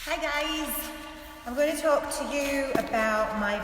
Hi guys, I'm going to talk to you about my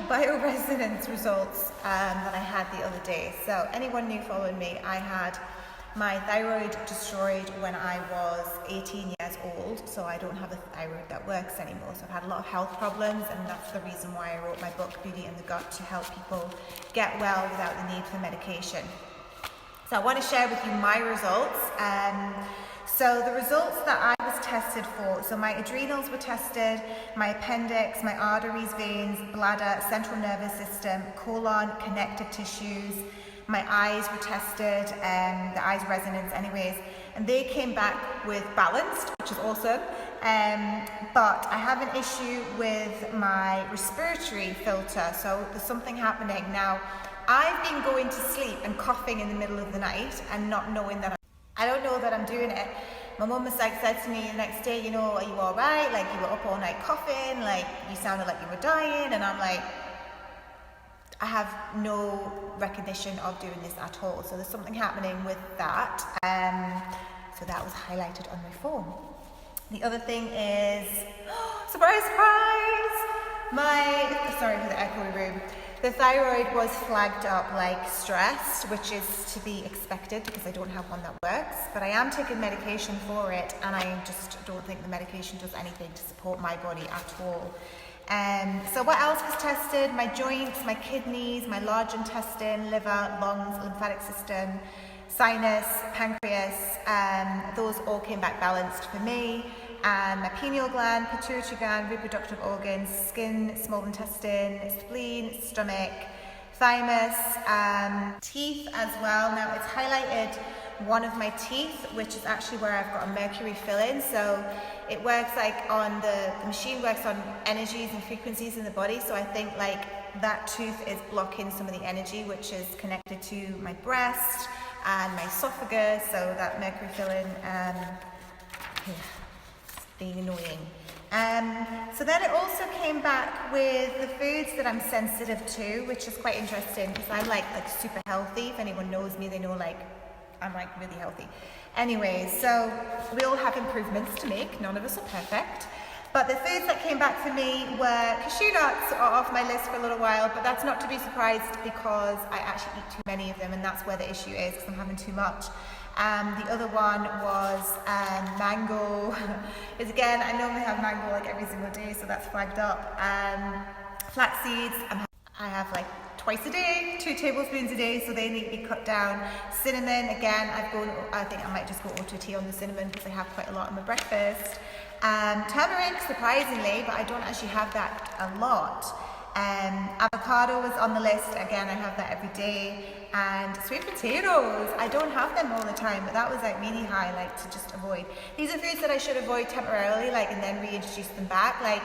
Bioresonance results that I had the other day. So anyone new following me, I had my thyroid destroyed when I was 18 years old, so I don't have a thyroid that works anymore. So I've had a lot of health problems, and that's the reason why I wrote my book Beauty in the Gut, to help people get well without the need for medication. So I want to share with you my results. So the results that I was tested for, so my adrenals were tested, my appendix, my arteries, veins, bladder, central nervous system, colon, connective tissues, my eyes were tested, the eyes resonance anyways, and they came back with balanced, which is awesome. But I have an issue with my respiratory filter, so there's something happening. Now, I've been going to sleep and coughing in the middle of the night and not knowing that I don't know that I'm doing it. My mum was like, said to me the next day, you know, are you all right? Like, you were up all night coughing, like, you sounded like you were dying. And I'm like, I have no recognition of doing this at all. So there's something happening with that. So that was highlighted on my phone. The other thing is, surprise, surprise! Sorry for the echoey room. The thyroid was flagged up like stressed, which is to be expected because I don't have one that works, but I am taking medication for it, and I just don't think the medication does anything to support my body at all. So what else was tested? My joints, my kidneys, my large intestine, liver, lungs, lymphatic system, sinus, pancreas, those all came back balanced for me. And my pineal gland, pituitary gland, reproductive organs, skin, small intestine, spleen, stomach, thymus, teeth as well. Now it's highlighted one of my teeth, which is actually where I've got a mercury fill-in. So it works like on the machine works on energies and frequencies in the body. So I think like that tooth is blocking some of the energy, which is connected to my breast and my esophagus. So that mercury fill-in, being annoying. So then it also came back with the foods that I'm sensitive to, which is quite interesting because I'm like super healthy. If anyone knows me, they know like I'm like really healthy. Anyway, so we all have improvements to make. None of us are perfect. But the foods that came back for me were cashew nuts are off my list for a little while, but that's not to be surprised because I actually eat too many of them, and that's where the issue is, because I'm having too much. The other one was mango. Is again, I normally have mango like every single day, so that's flagged up. Flax seeds, I have like twice a day, 2 tablespoons a day, so they need to be cut down. Cinnamon, again, I think I might just go auto tea on the cinnamon because I have quite a lot in my breakfast. Turmeric, surprisingly, but I don't actually have that a lot. Avocado was on the list, again, I have that every day. And sweet potatoes, I don't have them all the time, but that was like really high, like to just avoid. These are foods that I should avoid temporarily, like, and then reintroduce them back. Like,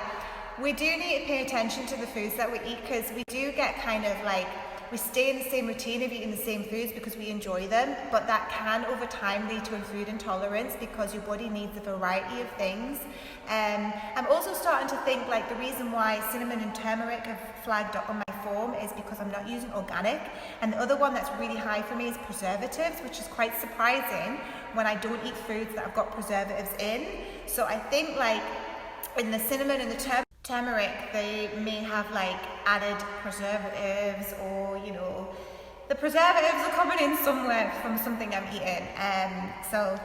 we do need to pay attention to the foods that we eat, because we do get kind of like, we stay in the same routine of eating the same foods because we enjoy them, but that can over time lead to a food intolerance because your body needs a variety of things. I'm also starting to think like the reason why cinnamon and turmeric have flagged up on my form is because I'm not using organic, and the other one that's really high for me is preservatives, which is quite surprising when I don't eat foods that have got preservatives in. So I think like in the cinnamon and the turmeric, they may have like added preservatives, or you know, the preservatives are coming in somewhere from something I'm eating. So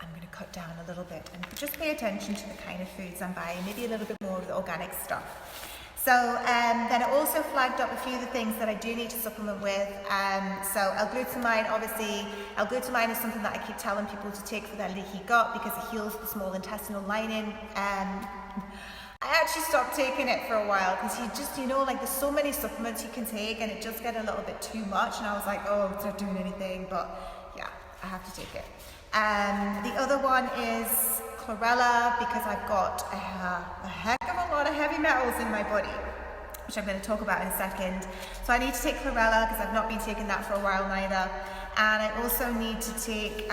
I'm going to cut down a little bit and just pay attention to the kind of foods I'm buying, maybe a little bit more of the organic stuff. So then it also flagged up a few of the things that I do need to supplement with. So L-glutamine, obviously, L-glutamine is something that I keep telling people to take for their leaky gut because it heals the small intestinal lining. I actually stopped taking it for a while because you know, like there's so many supplements you can take and it just get a little bit too much, and I was like, oh, it's not doing anything, but yeah, I have to take it. The other one is chlorella, because I've got a heck of a lot of heavy metals in my body, which I'm going to talk about in a second. So I need to take chlorella because I've not been taking that for a while neither. And I also need to take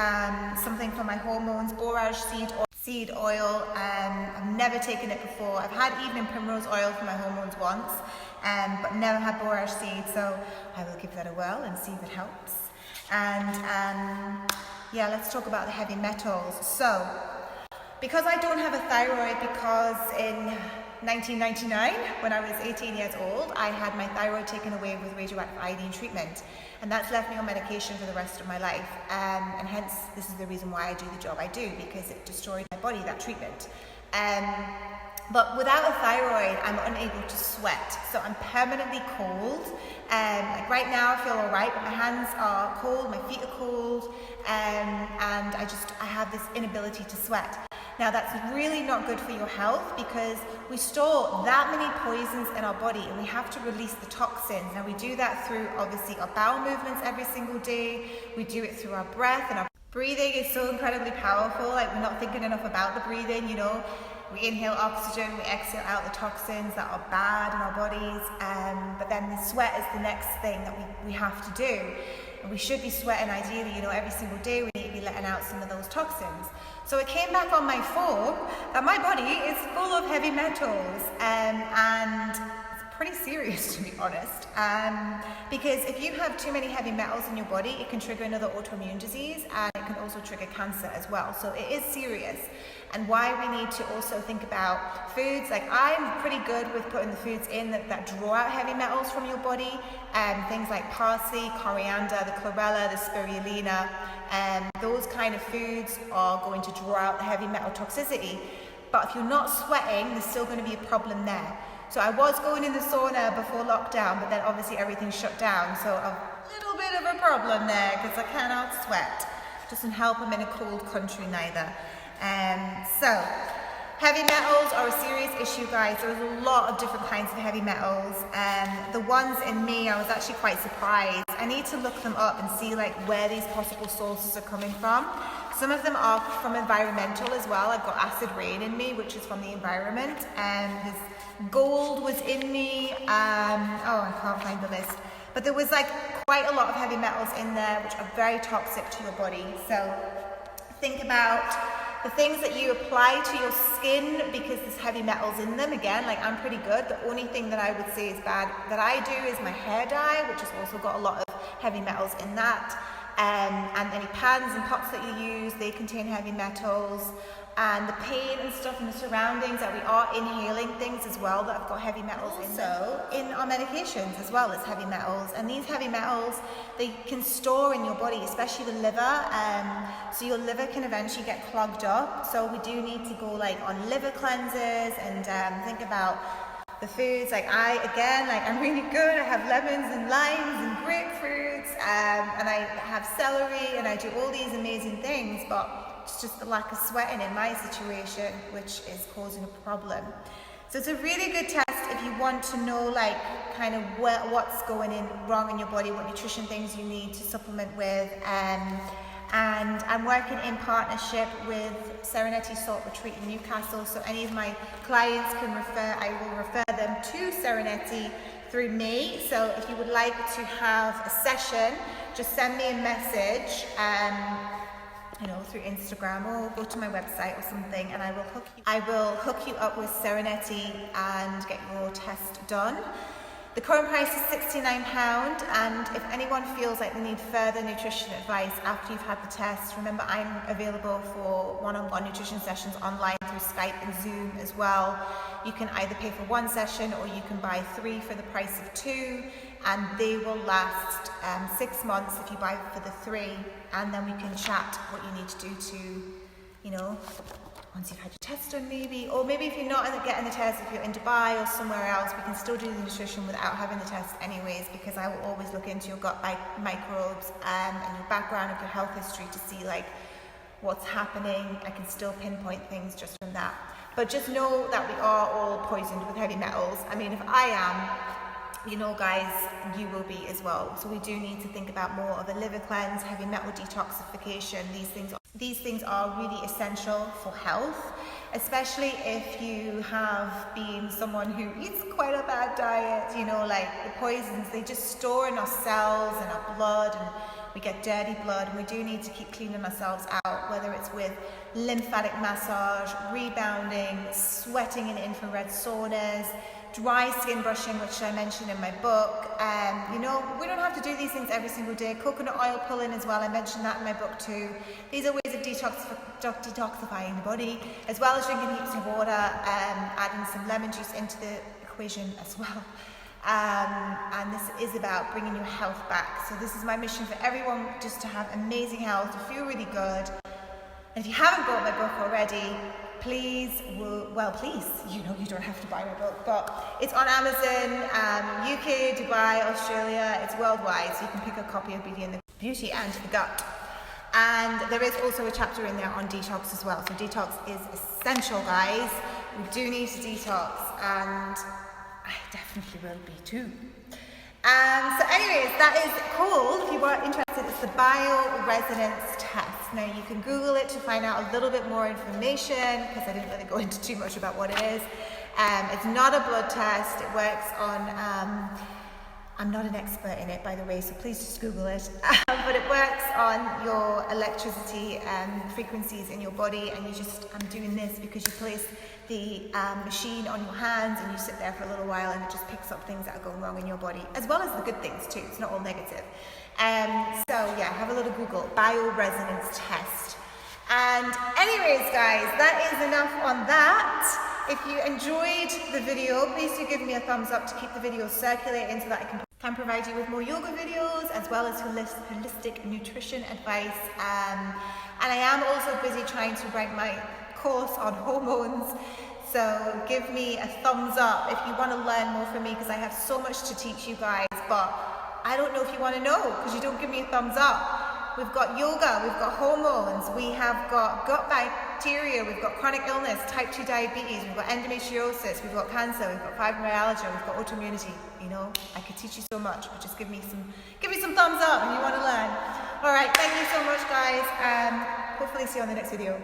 something for my hormones, borage seed oil. I've never taken it before. I've had evening primrose oil for my hormones once, but never had borage seed, so I will give that a whirl and see if it helps. And yeah, let's talk about the heavy metals. So Because I don't have a thyroid, because in 1999, when I was 18 years old, I had my thyroid taken away with radioactive iodine treatment, and that's left me on medication for the rest of my life, and hence this is the reason why I do the job I do, because it destroyed my body, that treatment. But without a thyroid, I'm unable to sweat, so I'm permanently cold. Like right now I feel all right, but my hands are cold, my feet are cold, and I have this inability to sweat. Now that's really not good for your health, because we store that many poisons in our body and we have to release the toxins. Now we do that through obviously our bowel movements every single day. We do it through our breath, and our breathing is so incredibly powerful. Like, we're not thinking enough about the breathing, you know. We inhale oxygen, we exhale out the toxins that are bad in our bodies, but then the sweat is the next thing that we have to do. And we should be sweating ideally, you know, every single day. We need to be letting out some of those toxins. So it came back on my form that my body is full of heavy metals, and it's pretty serious, to be honest, because if you have too many heavy metals in your body, it can trigger another autoimmune disease, and it can also trigger cancer as well. So it is serious, and why we need to also think about foods. Like, I'm pretty good with putting the foods in that draw out heavy metals from your body, things like parsley, coriander, the chlorella, the spirulina. Those kind of foods are going to draw out the heavy metal toxicity. But if you're not sweating, there's still going to be a problem there. So I was going in the sauna before lockdown, but then obviously everything shut down. So a little bit of a problem there, because I cannot sweat. Doesn't help, I'm in a cold country neither. So heavy metals are a serious issue, guys. There's a lot of different kinds of heavy metals. The ones in me, I was actually quite surprised. I need to look them up and see like where these possible sources are coming from. Some of them are from environmental as well. I've got acid rain in me, which is from the environment. There's gold was in me. I can't find the list. But there was like quite a lot of heavy metals in there, which are very toxic to your body. So think about the things that you apply to your skin, because there's heavy metals in them. Again, like, I'm pretty good. The only thing that I would say is bad that I do is my hair dye, which has also got a lot of heavy metals in that. And any pans and pots that you use, they contain heavy metals. And the paint and stuff in the surroundings, that we are inhaling things as well that have got heavy metals in them. So in our medications as well as heavy metals, and these heavy metals, they can store in your body, especially the liver, so your liver can eventually get clogged up. So we do need to go like on liver cleanses and think about the foods. Like, I'm really good. I have lemons and limes and grapefruits, and I have celery, and I do all these amazing things, but it's just the lack of sweating in my situation which is causing a problem. So it's a really good test if you want to know like kind of what's going wrong in your body, what nutrition things you need to supplement with. And I'm working in partnership with Serenity Salt Retreat in Newcastle, so any of my clients can I will refer them to Serenity through me. So if you would like to have a session, just send me a message, through Instagram, or go to my website or something, and I will hook you up with Serenity and get your test done. The current price is £69, and if anyone feels like they need further nutrition advice after you've had the test, remember I'm available for one-on-one nutrition sessions online through Skype and Zoom as well. You can either pay for one session, or you can buy 3 for the price of 2, and they will last 6 months if you buy for the 3, and then we can chat what you need to do to, once you've had your test done maybe, or maybe if you're not getting the test, if you're in Dubai or somewhere else, we can still do the nutrition without having the test anyways, because I will always look into your gut microbes and your background of your health history to see like what's happening. I can still pinpoint things just from that. But just know that we are all poisoned with heavy metals. I mean, if I am, guys, you will be as well. So we do need to think about more of a liver cleanse, heavy metal detoxification. These things are really essential for health, especially if you have been someone who eats quite a bad diet. Like the poisons, they just store in our cells and our blood, and we get dirty blood, and we do need to keep cleaning ourselves out, whether it's with lymphatic massage, rebounding, sweating in infrared saunas, dry skin brushing, which I mentioned in my book. We don't have to do these things every single day. Coconut oil pulling as well, I mentioned that in my book too. These are ways of detoxifying the body, as well as drinking heaps of water, adding some lemon juice into the equation as well. And this is about bringing your health back. So this is my mission for everyone, just to have amazing health, to feel really good. And if you haven't bought my book already, please, please, you don't have to buy my book, but it's on Amazon, UK, Dubai, Australia, it's worldwide, so you can pick a copy of Beauty and the Gut. And there is also a chapter in there on detox as well. So detox is essential, guys. We do need to detox, and I definitely will be too. So anyways, that is called, if you are interested, it's the Bioresonance test. Now you can Google it to find out a little bit more information, because I didn't really go into too much about what it is. It's not a blood test. It works on, I'm not an expert in it, by the way, so please just Google it. But it works on your electricity frequencies in your body, and I'm doing this because you place the machine on your hands and you sit there for a little while, and it just picks up things that are going wrong in your body, as well as the good things too. It's not all negative. So yeah, have a little Google, Bioresonance test. And anyways, guys, that is enough on that. If you enjoyed the video, please do give me a thumbs up to keep the video circulating, so that I can provide you with more yoga videos, as well as holistic nutrition advice. And I am also busy trying to write my course on hormones, so give me a thumbs up if you want to learn more from me, because I have so much to teach you guys, but I don't know if you want to know, because you don't give me a thumbs up. We've got yoga, we've got hormones, we have got gut bacteria, we've got chronic illness, type 2 diabetes, we've got endometriosis, we've got cancer, we've got fibromyalgia, we've got autoimmunity. I could teach you so much, but just give me some thumbs up when you want to learn. All right, thank you so much, guys. Hopefully see you on the next video.